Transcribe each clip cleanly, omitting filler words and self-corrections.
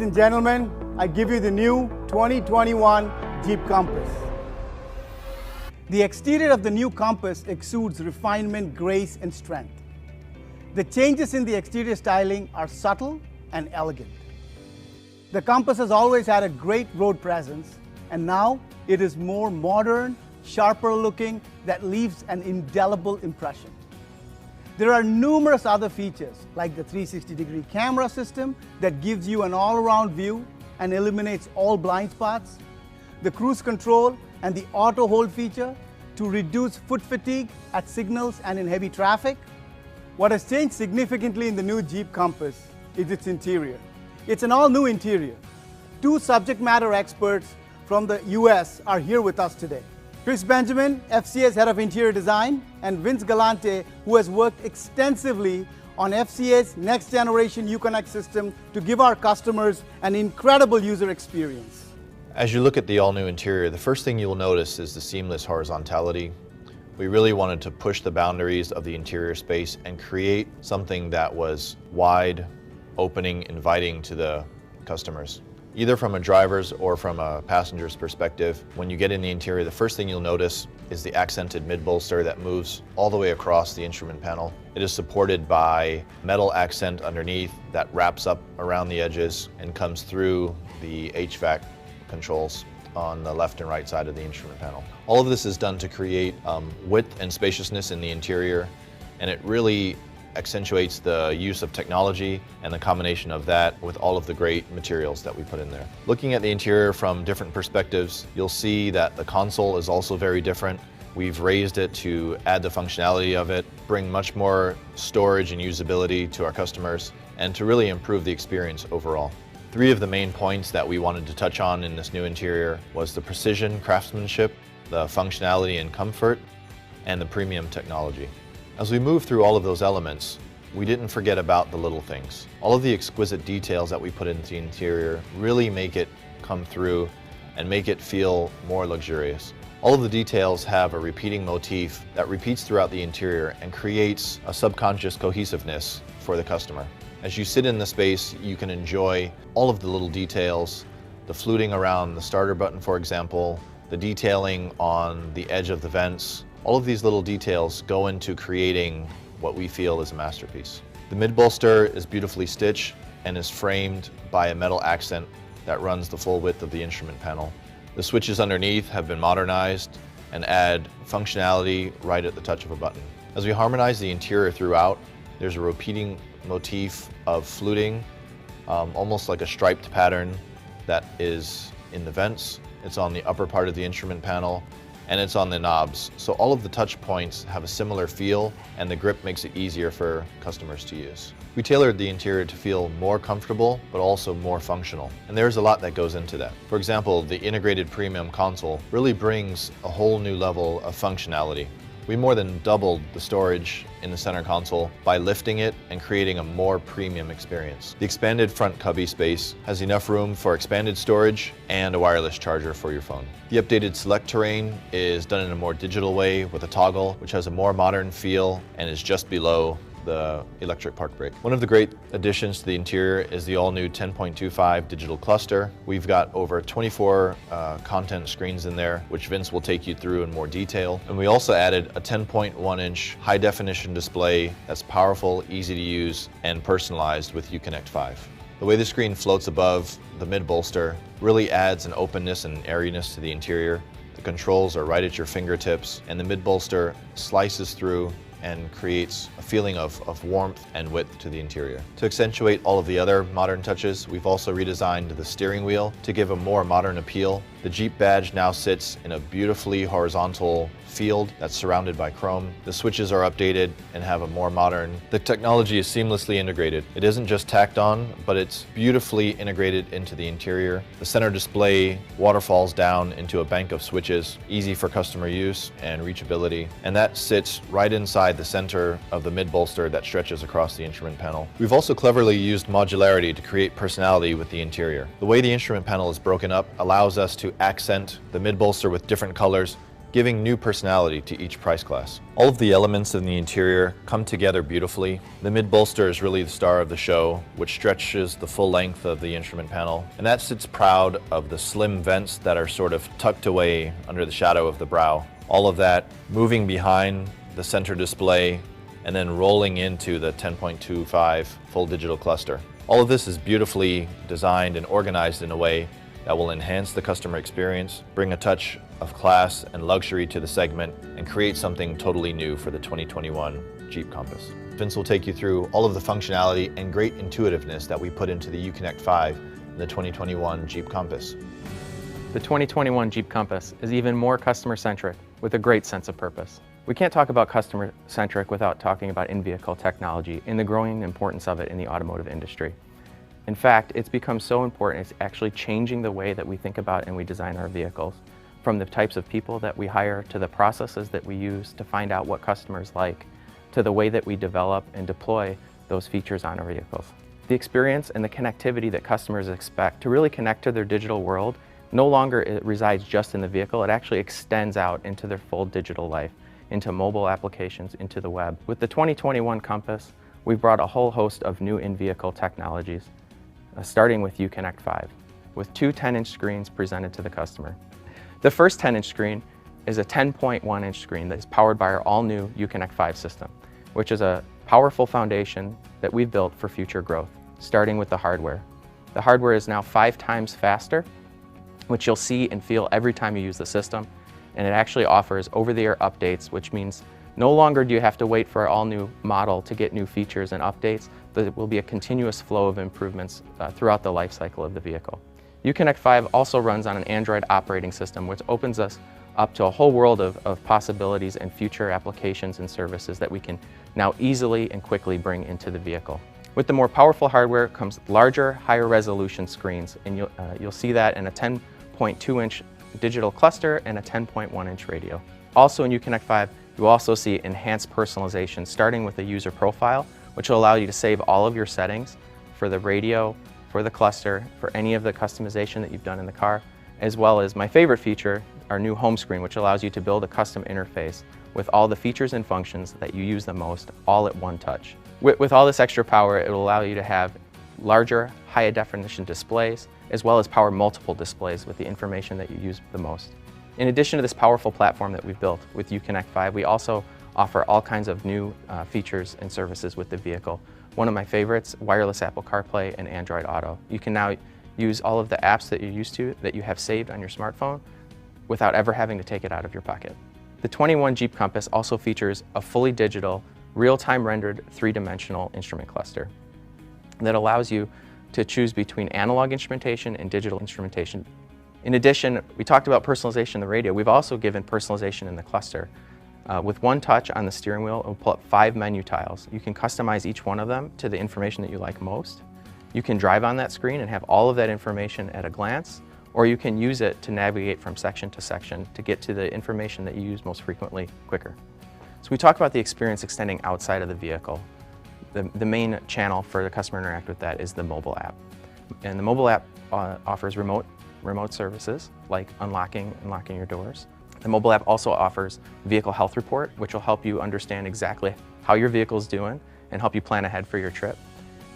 and gentlemen, I give you the new 2021 Jeep Compass. The exterior of the new Compass exudes refinement, grace, and strength. The changes in the exterior styling are subtle and elegant. The Compass has always had a great road presence, and now it is more modern, sharper looking, that leaves an indelible impression. There are numerous other features like the 360-degree camera system that gives you an all-around view and eliminates all blind spots, the cruise control and the auto hold feature to reduce foot fatigue at signals and in heavy traffic. What has changed significantly in the new Jeep Compass is its interior. It's an all-new interior. Two subject matter experts from the US are here with us today. Chris Benjamin, FCA's Head of Interior Design, and Vince Galante, who has worked extensively on FCA's next generation Uconnect system to give our customers an incredible user experience. As you look at the all-new interior, the first thing you will notice is the seamless horizontality. We really wanted to push the boundaries of the interior space and create something that was wide, opening, inviting to the customers. Either from a driver's or from a passenger's perspective, when you get in the interior, the first thing you'll notice is the accented mid-bolster that moves all the way across the instrument panel. It is supported by metal accent underneath that wraps up around the edges and comes through the HVAC controls on the left and right side of the instrument panel. All of this is done to create width and spaciousness in the interior, and it really accentuates the use of technology and the combination of that with all of the great materials that we put in there. Looking at the interior from different perspectives, you'll see that the console is also very different. We've raised it to add the functionality of it, bring much more storage and usability to our customers, and to really improve the experience overall. Three of the main points that we wanted to touch on in this new interior was the precision craftsmanship, the functionality and comfort, and the premium technology. As we move through all of those elements, we didn't forget about the little things. All of the exquisite details that we put into the interior really make it come through and make it feel more luxurious. All of the details have a repeating motif that repeats throughout the interior and creates a subconscious cohesiveness for the customer. As you sit in the space, you can enjoy all of the little details, the fluting around the starter button, for example, the detailing on the edge of the vents. All of these little details go into creating what we feel is a masterpiece. The mid-bolster is beautifully stitched and is framed by a metal accent that runs the full width of the instrument panel. The switches underneath have been modernized and add functionality right at the touch of a button. As we harmonize the interior throughout, there's a repeating motif of fluting, almost like a striped pattern that is in the vents. It's on the upper part of the instrument panel, and it's on the knobs. So all of the touch points have a similar feel, and the grip makes it easier for customers to use. We tailored the interior to feel more comfortable, but also more functional. And there's a lot that goes into that. For example, the integrated premium console really brings a whole new level of functionality. We more than doubled the storage in the center console by lifting it and creating a more premium experience. The expanded front cubby space has enough room for expanded storage and a wireless charger for your phone. The updated select terrain is done in a more digital way with a toggle, which has a more modern feel and is just below the electric park brake. One of the great additions to the interior is the all-new 10.25 digital cluster. We've got over 24 content screens in there, which Vince will take you through in more detail. And we also added a 10.1-inch high-definition display that's powerful, easy to use, and personalized with Uconnect 5. The way the screen floats above the mid-bolster really adds an openness and airiness to the interior. The controls are right at your fingertips, and the mid-bolster slices through and creates a feeling of warmth and width to the interior. To accentuate all of the other modern touches, we've also redesigned the steering wheel to give a more modern appeal. The Jeep badge now sits in a beautifully horizontal field that's surrounded by chrome. The switches are updated and have a more modern. The technology is seamlessly integrated. It isn't just tacked on, but it's beautifully integrated into the interior. The center display waterfalls down into a bank of switches, easy for customer use and reachability, and that sits right inside the center of the mid-bolster that stretches across the instrument panel. We've also cleverly used modularity to create personality with the interior. The way the instrument panel is broken up allows us to accent the mid-bolster with different colors giving new personality to each price class. All of the elements in the interior come together beautifully. The mid-bolster is really the star of the show, which stretches the full length of the instrument panel, and that sits proud of the slim vents that are sort of tucked away under the shadow of the brow. All of that moving behind the center display and then rolling into the 10.25 full digital cluster. All of this is beautifully designed and organized in a way that will enhance the customer experience, bring a touch of class and luxury to the segment, and create something totally new for the 2021 Jeep Compass. Vince will take you through all of the functionality and great intuitiveness that we put into the Uconnect 5 in the 2021 Jeep Compass. The 2021 Jeep Compass is even more customer-centric with a great sense of purpose. We can't talk about customer-centric without talking about in-vehicle technology and the growing importance of it in the automotive industry. In fact, it's become so important, it's actually changing the way that we think about and we design our vehicles, from the types of people that we hire to the processes that we use to find out what customers like, to the way that we develop and deploy those features on our vehicles. The experience and the connectivity that customers expect to really connect to their digital world no longer it resides just in the vehicle, it actually extends out into their full digital life, into mobile applications, into the web. With the 2021 Compass, we've brought a whole host of new in-vehicle technologies, starting with Uconnect 5, with two 10-inch screens presented to the customer. The first 10-inch screen is a 10.1-inch screen that is powered by our all-new Uconnect 5 system, which is a powerful foundation that we've built for future growth, starting with the hardware. The hardware is now 5 times faster, which you'll see and feel every time you use the system, and it actually offers over-the-air updates, which means no longer do you have to wait for our all-new model to get new features and updates. There will be a continuous flow of improvements throughout the life cycle of the vehicle. Uconnect 5 also runs on an Android operating system, which opens us up to a whole world of possibilities and future applications and services that we can now easily and quickly bring into the vehicle. With the more powerful hardware comes larger, higher resolution screens, and you'll see that in a 10.2-inch digital cluster and a 10.1-inch radio. Also in Uconnect 5, you will also see enhanced personalization, starting with a user profile, which will allow you to save all of your settings for the radio, for the cluster, for any of the customization that you've done in the car, as well as my favorite feature, our new home screen, which allows you to build a custom interface with all the features and functions that you use the most, all at one touch. With all this extra power, it will allow you to have larger, higher definition displays, as well as power multiple displays with the information that you use the most. In addition to this powerful platform that we've built with Uconnect 5, we also offer all kinds of new features and services with the vehicle. One of my favorites, wireless Apple CarPlay and Android Auto. You can now use all of the apps that you're used to, that you have saved on your smartphone, without ever having to take it out of your pocket. The 21 Jeep Compass also features a fully digital, real-time rendered 3-dimensional instrument cluster that allows you to choose between analog instrumentation and digital instrumentation. In addition, we talked about personalization in the radio. We've also given personalization in the cluster. With one touch on the steering wheel, it will pull up 5 menu tiles. You can customize each one of them to the information that you like most. You can drive on that screen and have all of that information at a glance, or you can use it to navigate from section to section to get to the information that you use most frequently quicker. So we talk about the experience extending outside of the vehicle. The main channel for the customer to interact with that is the mobile app. And the mobile app offers remote services like unlocking your doors. The mobile app also offers Vehicle Health Report, which will help you understand exactly how your vehicle is doing and help you plan ahead for your trip.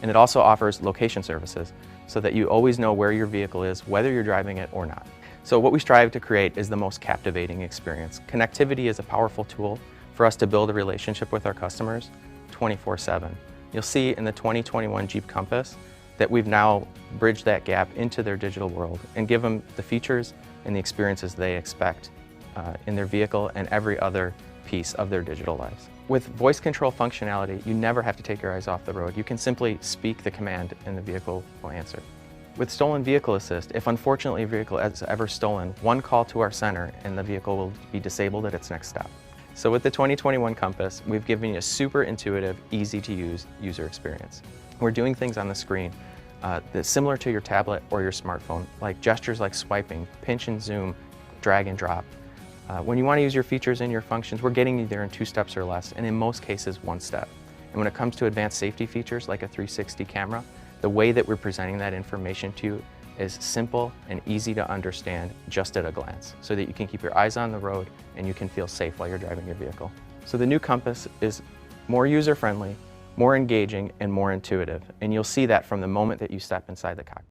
And it also offers location services so that you always know where your vehicle is, whether you're driving it or not. So what we strive to create is the most captivating experience. Connectivity is a powerful tool for us to build a relationship with our customers 24/7. You'll see in the 2021 Jeep Compass that we've now bridged that gap into their digital world and give them the features and the experiences they expect in their vehicle and every other piece of their digital lives. With voice control functionality, you never have to take your eyes off the road. You can simply speak the command and the vehicle will answer. With Stolen Vehicle Assist, if unfortunately a vehicle is ever stolen, one call to our center and the vehicle will be disabled at its next stop. So with the 2021 Compass, we've given you a super intuitive, easy to use user experience. We're doing things on the screen that's similar to your tablet or your smartphone, like gestures like swiping, pinch and zoom, drag and drop. When you want to use your features and your functions, we're getting you there in 2 steps or less, and in most cases, 1 step. And when it comes to advanced safety features like a 360 camera, the way that we're presenting that information to you is simple and easy to understand just at a glance, so that you can keep your eyes on the road and you can feel safe while you're driving your vehicle. So the new Compass is more user-friendly, more engaging, and more intuitive, and you'll see that from the moment that you step inside the cockpit.